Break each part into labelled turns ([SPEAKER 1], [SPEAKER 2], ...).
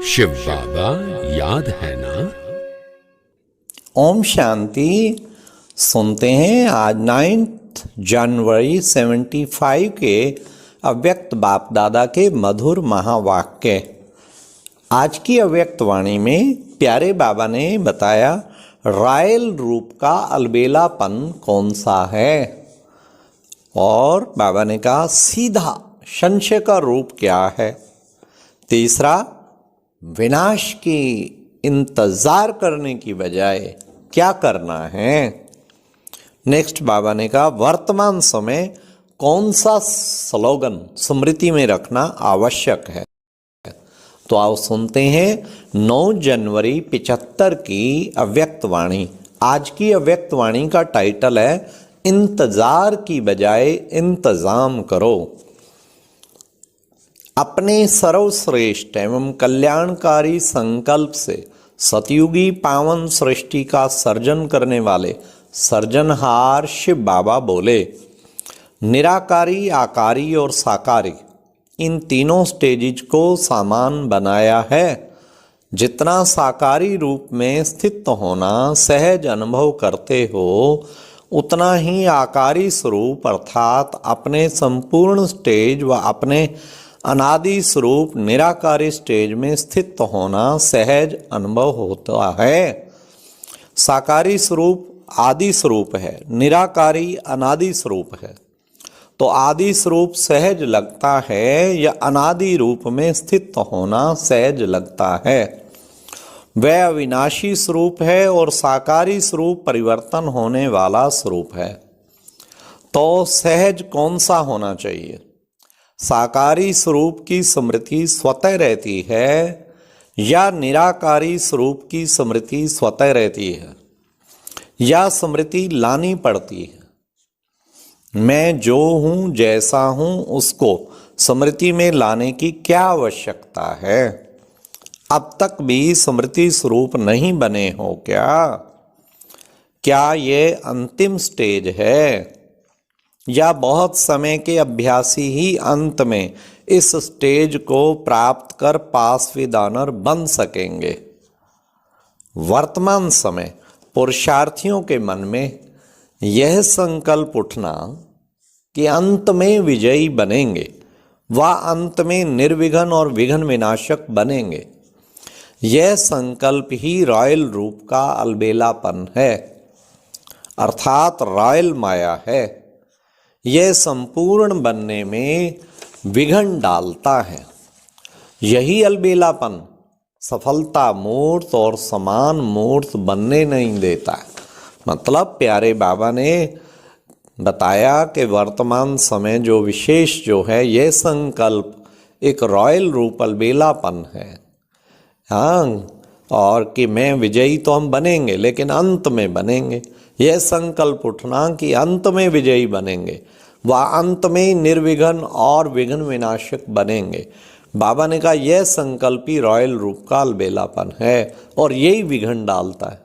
[SPEAKER 1] शिव बाबा याद है ना?
[SPEAKER 2] ओम शांति। सुनते हैं आज 9 जनवरी 75 के अव्यक्त बाप दादा के मधुर महावाक्य। आज की अव्यक्त वाणी में प्यारे बाबा ने बताया रॉयल रूप का अलबेलापन कौन सा है, और बाबा ने कहा सीधा संशय का रूप क्या है। तीसरा, विनाश की इंतजार करने की बजाय क्या करना है। नेक्स्ट बाबा ने कहा वर्तमान समय कौन सा स्लोगन स्मृति में रखना आवश्यक है। तो आओ सुनते हैं 9 जनवरी 75 की अव्यक्त वाणी। आज की अव्यक्त वाणी का टाइटल है इंतजार की बजाय इंतजाम करो। अपने सर्वश्रेष्ठ एवं कल्याणकारी संकल्प से सतयुगी पावन सृष्टि का सर्जन करने वाले सर्जनहार शिव बाबा बोले, निराकारी, आकारी और साकारी इन तीनों स्टेजेज को सामान बनाया है। जितना साकारी रूप में स्थित होना सहज अनुभव करते हो, उतना ही आकारी स्वरूप अर्थात अपने संपूर्ण स्टेज व अपने अनादि स्वरूप निराकारी स्टेज में स्थित होना सहज अनुभव होता है। साकारी स्वरूप आदि स्वरूप है, निराकारी अनादि स्वरूप है। तो आदि स्वरूप सहज लगता है या अनादि रूप में स्थित होना सहज लगता है। वह अविनाशी स्वरूप है और साकारी स्वरूप परिवर्तन होने वाला स्वरूप है। तो सहज कौन सा होना चाहिए? साकारी स्वरूप की स्मृति स्वतः रहती है या निराकारी स्वरूप की स्मृति स्वतः रहती है, या स्मृति लानी पड़ती है? मैं जो हूं जैसा हूं उसको स्मृति में लाने की क्या आवश्यकता है? अब तक भी स्मृति स्वरूप नहीं बने हो क्या? क्या ये अंतिम स्टेज है, या बहुत समय के अभ्यासी ही अंत में इस स्टेज को प्राप्त कर पास विद ऑनर बन सकेंगे? वर्तमान समय पुरुषार्थियों के मन में यह संकल्प उठना कि अंत में विजयी बनेंगे व अंत में निर्विघ्न और विघ्न विनाशक बनेंगे, यह संकल्प ही रॉयल रूप का अलबेलापन है, अर्थात रॉयल माया है। यह संपूर्ण बनने में विघ्न डालता है। यही अलबेलापन सफलता मूर्त और समान मूर्त बनने नहीं देता है। मतलब प्यारे बाबा ने बताया कि वर्तमान समय जो विशेष जो है, यह संकल्प एक रॉयल रूप अलबेलापन है। हाँ, और कि मैं विजयी तो हम बनेंगे लेकिन अंत में बनेंगे। यह संकल्प उठना कि अंत में विजयी बनेंगे व अंत में निर्विघ्न और विघ्न विनाशक बनेंगे। बाबा ने कहा यह संकल्प ही रॉयल रूप का अलबेलापन है, और यही विघ्न डालता है।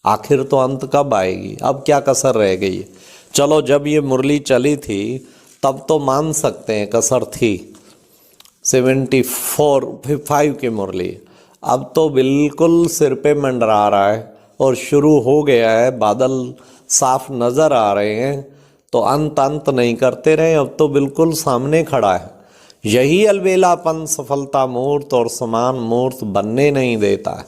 [SPEAKER 2] आखिर तो अंत कब आएगी? अब क्या कसर रह गई है? चलो, जब ये मुरली चली थी तब तो मान सकते हैं कसर थी, 75 की मुरली। अब तो बिल्कुल सिर पे मंडरा रहा है और शुरू हो गया है, बादल साफ नजर आ रहे हैं। तो अंत नहीं करते रहे, अब तो बिल्कुल सामने खड़ा है। यही अलबेलापन सफलता मूर्त और समान मूर्त बनने नहीं देता है।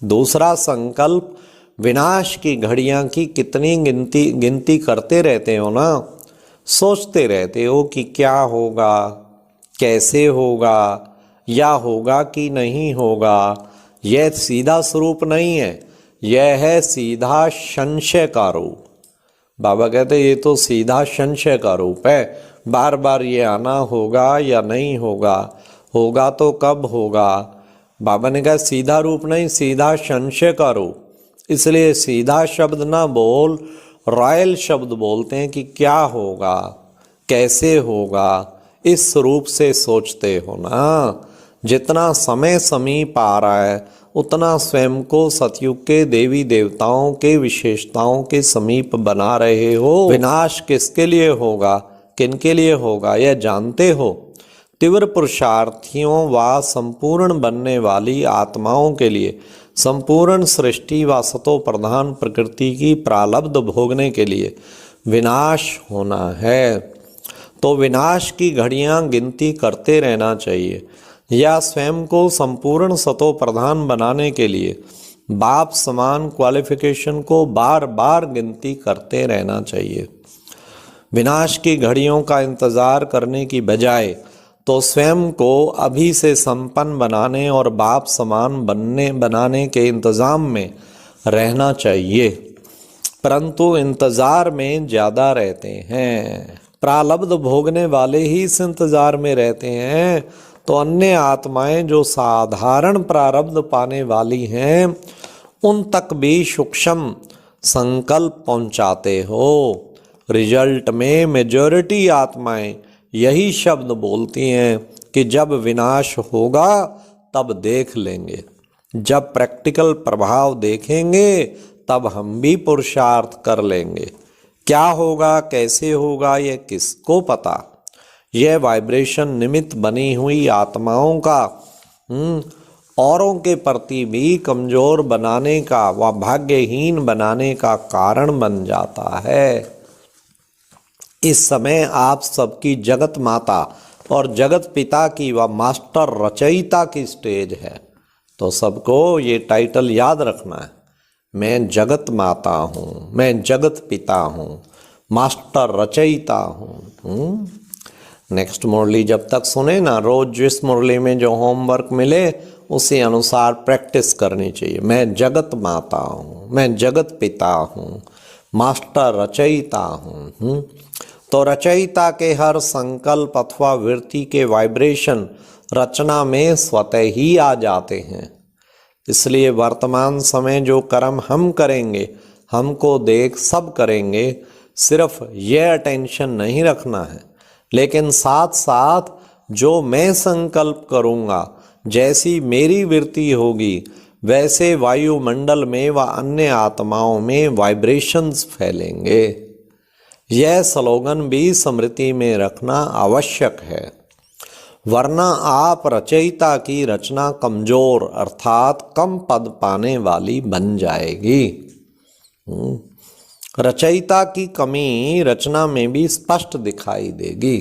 [SPEAKER 2] दूसरा संकल्प, विनाश की घड़ियां की कितनी गिनती करते रहते हो ना, सोचते रहते हो कि क्या होगा, कैसे होगा, या होगा कि नहीं होगा। यह सीधा स्वरूप नहीं है, यह है सीधा संशय का रूप। बाबा कहते ये तो सीधा संशय का रूप है। बार बार ये आना होगा या नहीं होगा, होगा तो कब होगा। बाबा ने कहा सीधा रूप नहीं, सीधा संशय का रूप। इसलिए सीधा शब्द ना बोल, रॉयल शब्द बोलते हैं कि क्या होगा, कैसे होगा। इस रूप से सोचते हो ना। जितना समय समीप आ रहा है उतना स्वयं को सतयुग के देवी देवताओं के विशेषताओं के समीप बना रहे हो। विनाश किसके लिए होगा, किनके लिए होगा, यह जानते हो। तीव्र पुरुषार्थियों व संपूर्ण बनने वाली आत्माओं के लिए संपूर्ण सृष्टि व सतो प्रधान प्रकृति की प्रारब्ध भोगने के लिए विनाश होना है। तो विनाश की घड़ियां गिनती करते रहना चाहिए, या स्वयं को संपूर्ण सतो प्रधान बनाने के लिए बाप समान क्वालिफिकेशन को बार बार गिनती करते रहना चाहिए। विनाश की घड़ियों का इंतजार करने की बजाय तो स्वयं को अभी से संपन्न बनाने और बाप समान बनाने के इंतजाम में रहना चाहिए। परंतु इंतजार में ज़्यादा रहते हैं, प्रारब्ध भोगने वाले ही इस इंतजार में रहते हैं। तो अन्य आत्माएं जो साधारण प्रारब्ध पाने वाली हैं उन तक भी सूक्ष्म संकल्प पहुंचाते हो। रिजल्ट में मेजॉरिटी आत्माएं यही शब्द बोलती हैं कि जब विनाश होगा तब देख लेंगे, जब प्रैक्टिकल प्रभाव देखेंगे तब हम भी पुरुषार्थ कर लेंगे। क्या होगा, कैसे होगा, यह किसको पता। यह वाइब्रेशन निमित्त बनी हुई आत्माओं का औरों के प्रति भी कमजोर बनाने का व भाग्यहीन बनाने का कारण बन जाता है। इस समय आप सबकी जगत माता और जगत पिता की व मास्टर रचयिता की स्टेज है। तो सबको ये टाइटल याद रखना है, मैं जगत माता हूँ, मैं जगत पिता हूँ, मास्टर रचयिता हूँ। नेक्स्ट मुरली जब तक सुने ना, रोज जिस मुरली में जो होमवर्क मिले उसी अनुसार प्रैक्टिस करनी चाहिए। मैं जगत माता हूँ, मैं जगत पिता हूँ, मास्टर रचयिता हूँ। तो रचयिता के हर संकल्प अथवा वृत्ति के वाइब्रेशन रचना में स्वतः ही आ जाते हैं। इसलिए वर्तमान समय जो कर्म हम करेंगे, हमको देख सब करेंगे। सिर्फ यह अटेंशन नहीं रखना है, लेकिन साथ साथ जो मैं संकल्प करूँगा, जैसी मेरी वृत्ति होगी, वैसे वायुमंडल में व अन्य आत्माओं में वाइब्रेशंस फैलेंगे। यह स्लोगन भी स्मृति में रखना आवश्यक है, वरना आप रचयिता की रचना कमजोर अर्थात कम पद पाने वाली बन जाएगी। रचयिता की कमी रचना में भी स्पष्ट दिखाई देगी।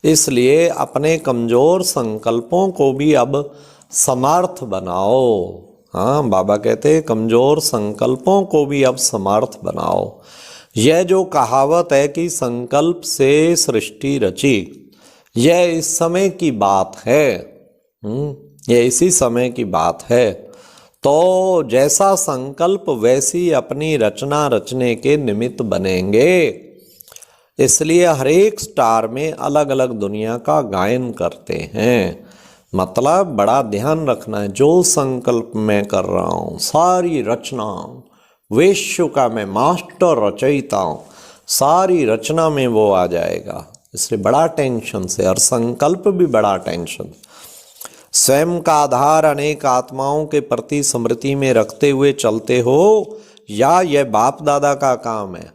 [SPEAKER 2] इसलिए अपने कमजोर संकल्पों को भी अब समर्थ बनाओ। हाँ, बाबा कहते हैं कमजोर संकल्पों को भी अब समर्थ बनाओ। यह जो कहावत है कि संकल्प से सृष्टि रची, यह इस समय की बात है। यह इसी समय की बात है। तो जैसा संकल्प वैसी अपनी रचना रचने के निमित्त बनेंगे। इसलिए हर एक स्टार में अलग अलग दुनिया का गायन करते हैं। मतलब बड़ा ध्यान रखना है, जो संकल्प मैं कर रहा हूँ, सारी रचना विश्व का मैं मास्टर रचयिता हूँ, सारी रचना में वो आ जाएगा। इसलिए बड़ा टेंशन से, और संकल्प भी बड़ा टेंशन। स्वयं का आधार अनेक आत्माओं के प्रति स्मृति में रखते हुए चलते हो, या यह बाप दादा का काम है,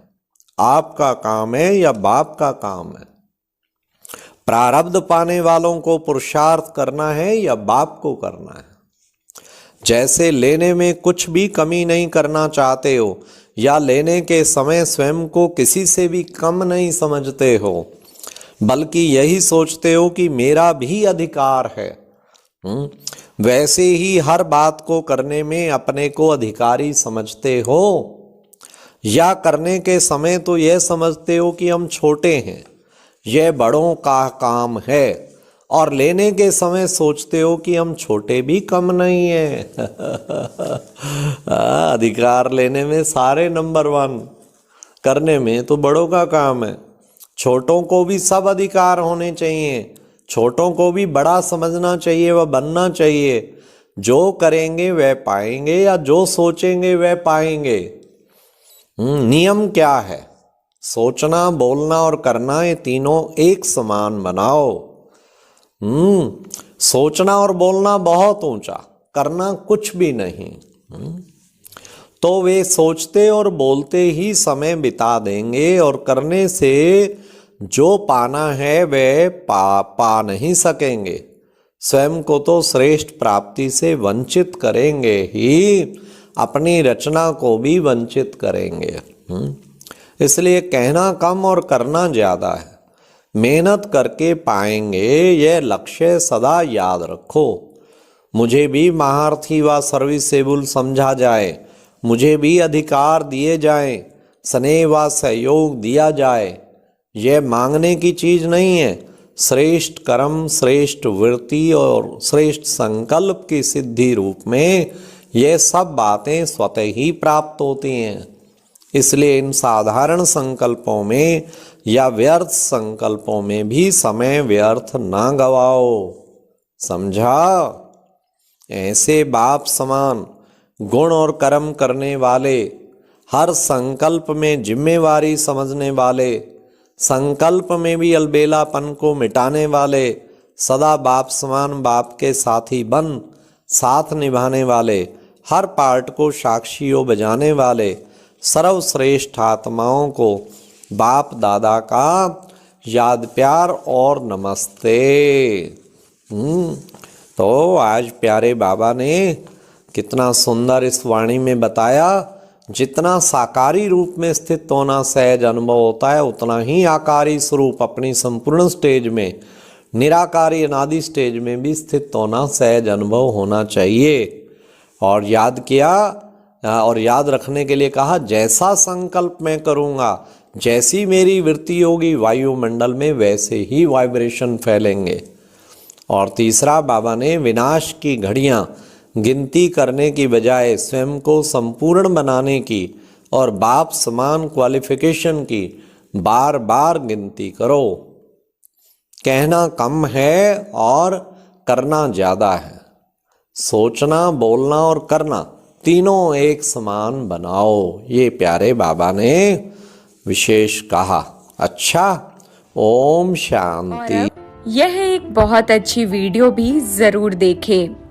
[SPEAKER 2] आपका काम है या बाप का काम है। प्रारब्ध पाने वालों को पुरुषार्थ करना है या बाप को करना है। जैसे लेने में कुछ भी कमी नहीं करना चाहते हो, या लेने के समय स्वयं को किसी से भी कम नहीं समझते हो, बल्कि यही सोचते हो कि मेरा भी अधिकार है, वैसे ही हर बात को करने में अपने को अधिकारी समझते हो। या करने के समय तो यह समझते हो कि हम छोटे हैं, यह बड़ों का काम है, और लेने के समय सोचते हो कि हम छोटे भी कम नहीं हैं। अधिकार लेने में सारे नंबर 1, करने में तो बड़ों का काम है। छोटों को भी सब अधिकार होने चाहिए, छोटों को भी बड़ा समझना चाहिए व बनना चाहिए। जो करेंगे वह पाएंगे, या जो सोचेंगे वह पाएंगे। नियम क्या है? सोचना, बोलना और करना, ये तीनों एक समान बनाओ। सोचना और बोलना बहुत ऊंचा, करना कुछ भी नहीं। तो वे सोचते और बोलते ही समय बिता देंगे, और करने से जो पाना है वे पा नहीं सकेंगे, स्वयं को तो श्रेष्ठ प्राप्ति से वंचित करेंगे ही, अपनी रचना को भी वंचित करेंगे। इसलिए कहना कम और करना ज्यादा है। मेहनत करके पाएंगे, यह लक्ष्य सदा याद रखो। मुझे भी महारथी व सर्विसेबल समझा जाए, मुझे भी अधिकार दिए जाएं, स्नेह व सहयोग दिया जाए, यह मांगने की चीज नहीं है। श्रेष्ठ कर्म, श्रेष्ठ वृत्ति और श्रेष्ठ संकल्प की सिद्धि रूप में ये सब बातें स्वतः ही प्राप्त होती हैं। इसलिए इन साधारण संकल्पों में या व्यर्थ संकल्पों में भी समय व्यर्थ ना गवाओ। समझा? ऐसे बाप समान गुण और कर्म करने वाले, हर संकल्प में जिम्मेवारी समझने वाले, संकल्प में भी अलबेलापन को मिटाने वाले, सदा बाप समान बाप के साथी बन साथ निभाने वाले, हर पार्ट को साक्षियों बजाने वाले, सर्वश्रेष्ठ आत्माओं को बाप दादा का याद प्यार और नमस्ते। तो आज प्यारे बाबा ने कितना सुंदर इस वाणी में बताया, जितना साकारी रूप में स्थित होना सहज अनुभव होता है, उतना ही आकारी स्वरूप अपनी संपूर्ण स्टेज में, निराकारी अनादि स्टेज में भी स्थित होना सहज अनुभव होना चाहिए। और याद किया और याद रखने के लिए कहा, जैसा संकल्प मैं करूँगा, जैसी मेरी वृत्ति होगी वायुमंडल में, वैसे ही वाइब्रेशन फैलेंगे। और तीसरा, बाबा ने विनाश की घड़ियाँ गिनती करने की बजाय स्वयं को संपूर्ण बनाने की और बाप समान क्वालिफिकेशन की बार बार गिनती करो। कहना कम है और करना ज़्यादा है। सोचना, बोलना और करना तीनों एक समान बनाओ, ये प्यारे बाबा ने विशेष कहा। अच्छा, ओम शांति।
[SPEAKER 3] यह एक बहुत अच्छी वीडियो भी जरूर देखें।